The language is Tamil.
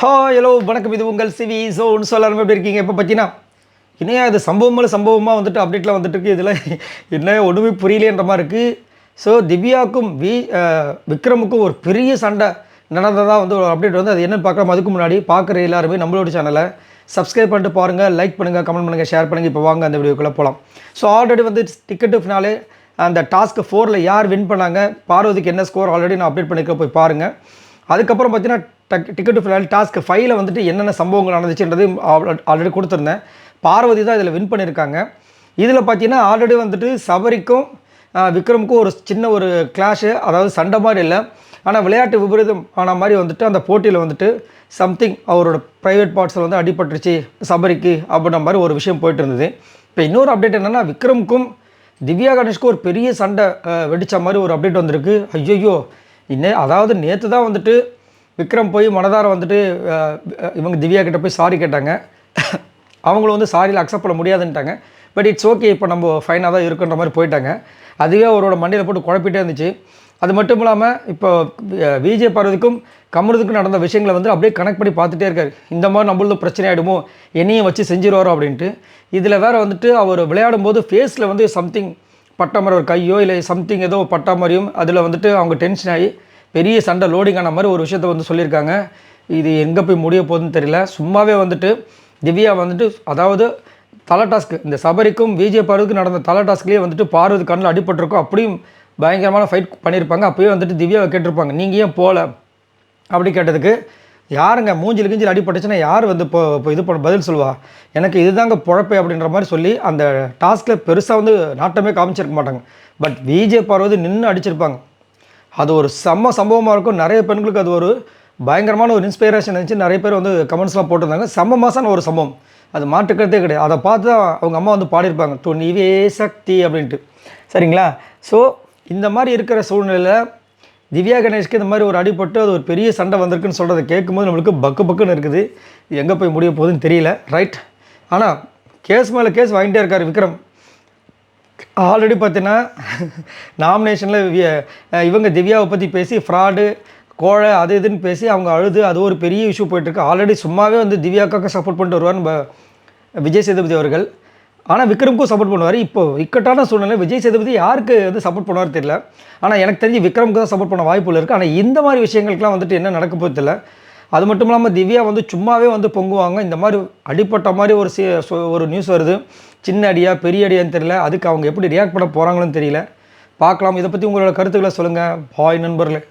ஹலோ வணக்கம். இது உங்கள் சிவி ஸோன்னு சொல்லாமல் எப்படி இருக்கீங்க? இப்போ பார்த்தீங்கன்னா இன்றையா இது சம்பவமாக வந்துட்டு அப்டேட்டில் வந்துட்டு இருக்குது. இதில் என்ன ஒன்றுமே புரியலேன்ற மாதிரி இருக்குது. ஸோ திவ்யாவுக்கும் விக்ரமுக்கும் ஒரு பெரிய சண்டை நடந்ததாக வந்து ஒரு அப்டேட் வந்து அது என்னென்னு பார்க்கலாம். அதுக்கு முன்னாடி பார்க்குற எல்லாருமே நம்மளோட சேனலை சப்ஸ்கிரைப் பண்ணிட்டு பாருங்கள், லைக் பண்ணுங்கள், கமெண்ட் பண்ணுங்கள், ஷேர் பண்ணுங்கள். இப்போ வாங்க அந்த வீடியோக்குள்ளே போகலாம். ஸோ ஆல்ரெடி வந்து டிக்கெட்டு ஃபினாலே அந்த டாஸ்க் 4ல் யார் வின் பண்ணாங்க, பார்வதிக்கு என்ன ஸ்கோர் ஆல்ரெடி நான் அப்டேட் பண்ணிக்க போய் பாருங்கள். அதுக்கப்புறம் பார்த்தீங்கன்னா டிக்கெட்டு ஃபினாலே டாஸ்க் 5ல் வந்துட்டு என்னென்ன சம்பவங்கள் நடந்துச்சுன்றது ஆல்ரெடி கொடுத்துருந்தேன். பார்வதி தான் இதில் வின் பண்ணியிருக்காங்க. இதில் பார்த்தீங்கன்னா ஆல்ரெடி வந்துட்டு சபரிக்கும் விக்ரமுக்கும் ஒரு சின்ன ஒரு கிளாஷு, அதாவது சண்டை மாதிரி இல்லை, ஆனால் விளையாட்டு விபரீதம் ஆன மாதிரி வந்துட்டு அந்த போட்டியில் வந்துட்டு சம்திங் அவரோட ப்ரைவேட் பார்ட்ஸில் வந்து அடிபட்டுருச்சு சபரிக்கு அப்படின்ற மாதிரி ஒரு விஷயம் போயிட்டு இருந்தது. இப்போ இன்னொரு அப்டேட் என்னென்னா விக்ரமுக்கும் திவ்யா கணேஷ்க்கும் ஒரு பெரிய சண்டை வெடித்த மாதிரி ஒரு அப்டேட் வந்திருக்கு. ஐயோ அதாவது நேற்று தான் வந்துட்டு விக்ரம் போய் மனதார வந்துட்டு இவங்க திவ்யா கிட்டே போய் சாரி கேட்டாங்க. அவங்களும் வந்து சாரியில் அக்செப்ட் பண்ண முடியாதுன்ட்டாங்க. பட் இட்ஸ் ஓகே, இப்போ நம்ம ஃபைனாக தான் இருக்குன்ற மாதிரி போயிட்டாங்க. அதுவே அவரோட மண்டையில் போட்டு குழப்பிட்டே இருந்துச்சு. அது மட்டும் இல்லாமல் இப்போ விஜய் பார்வதிக்கும் கமருதுக்கும் நடந்த விஷயங்களை வந்து அப்படியே கனெக்ட் பண்ணி பார்த்துட்டே இருக்காரு. இந்த மாதிரி நம்மளது பிரச்சனை ஆகிடுமோ, என்னையும் வச்சு செஞ்சிருவாரோ அப்படின்ட்டு. இதில் வேறு வந்துட்டு அவர் விளையாடும்போது ஃபேஸில் வந்து சம்திங் பட்டா மாதிரி ஒரு கையோ இல்லை சம்திங் ஏதோ பட்டா மாதிரியும் அதில் வந்துட்டு அவங்க டென்ஷன் ஆகி பெரிய சண்டை லோடிங் ஆன மாதிரி ஒரு விஷயத்தை வந்து சொல்லியிருக்காங்க. இது எங்கே போய் முடிய போகுதுன்னு தெரியல. சும்மாவே வந்துட்டு திவ்யா வந்துட்டு அதாவது தலை டாஸ்க்கு இந்த சபரிக்கும் விஜய் பார்வதிக்கும் நடந்த தலை டாஸ்க்லேயே வந்துட்டு பார்வதி கண்ணில் அடிபட்டிருக்கும். அப்படியும் பயங்கரமான ஃபைட் பண்ணியிருப்பாங்க. அப்போயே வந்துட்டு திவ்யாவை கேட்டிருப்பாங்க, நீங்கள் ஏன் போகல அப்படி கேட்டதுக்கு, யாருங்க மூஞ்சில் கிஞ்சில் அடிபட்டுச்சுன்னா யார் வந்து இப்போ இது பண்ண பதில் சொல்லுவா, எனக்கு இதுதாங்க பொழப்பே அப்படின்ற மாதிரி சொல்லி அந்த டாஸ்கில் பெருசாக வந்து நாட்டமே காமிச்சிருக்க மாட்டாங்க. பட் விஜய் பார்வதி நின்று அடிச்சிருப்பாங்க. அது ஒரு சம்பவமாக இருக்கும். நிறைய பெண்களுக்கு அது ஒரு பயங்கரமான ஒரு இன்ஸ்பைரேஷன் இருந்துச்சு. நிறைய பேர் வந்து கமெண்ட்ஸ்லாம் போட்டிருந்தாங்க. செம்ம மாசான ஒரு சம்பவம், அது மாற்றுக்கிறதே கிடையாது. அதை பார்த்து தான் அவங்க அம்மா வந்து பாடியிருப்பாங்க, துணிவே சக்தி அப்படின்ட்டு. சரிங்களா? ஸோ இந்த மாதிரி இருக்கிற சூழ்நிலையில் திவ்யா கணேஷ்க்கு இந்த மாதிரி ஒரு அடிபட்டு அது ஒரு பெரிய சண்டை வந்திருக்குன்னு சொல்கிறத கேட்கும்போது நம்மளுக்கு பக்குன்னு இருக்குது. இது எங்கே போய் முடிய போகுதுன்னு தெரியல. ரைட், ஆனால் கேஸ் மேலே கேஸ் வாங்கிட்டே இருக்கார் விக்ரம். ஆல்ரெடி பார்த்தீங்கன்னா நாமினேஷனில் இவங்க திவ்யாவை பற்றி பேசி ஃப்ராடு கோழை அது இதுன்னு பேசி அவங்க அழுது அது ஒரு பெரிய இஷ்யூ போயிட்டுருக்கு. ஆல்ரெடி சும்மாவே வந்து திவ்யாவுக்காக சப்போர்ட் பண்ணிட்டு வருவார் நம்ம விஜய் சேதுபதி அவர்கள். ஆனால் விக்ரமுக்கும் சப்போர்ட் பண்ணுவார். இப்போ இக்கட்டான சூழ்நிலை விஜய் சேதுபதி யாருக்கு வந்து சப்போர்ட் பண்ணுவார் தெரியல. ஆனால் எனக்கு தெரிஞ்சு விக்ரமுக்கு தான் சப்போர்ட் பண்ண வாய்ப்புகள் இருக்குது. ஆனால் இந்த மாதிரி விஷயங்களுக்குலாம் வந்துட்டு என்ன நடக்க போகுது தெரியல. அது மட்டும் இல்லாமல் திவ்யா வந்து சும்மாவே வந்து பொங்குவாங்க. இந்த மாதிரி அடிப்பட்ட மாதிரி ஒரு நியூஸ் வருது. சின்ன அடியா பெரிய அடியான்னு தெரியல. அதுக்கு அவங்க எப்படி ரியாக்ட் பண்ண போகிறாங்களோன்னு தெரியல. பார்க்கலாம். இதை பற்றி உங்களோட கருத்துக்களை சொல்லுங்கள். பாய் நண்பர்களே.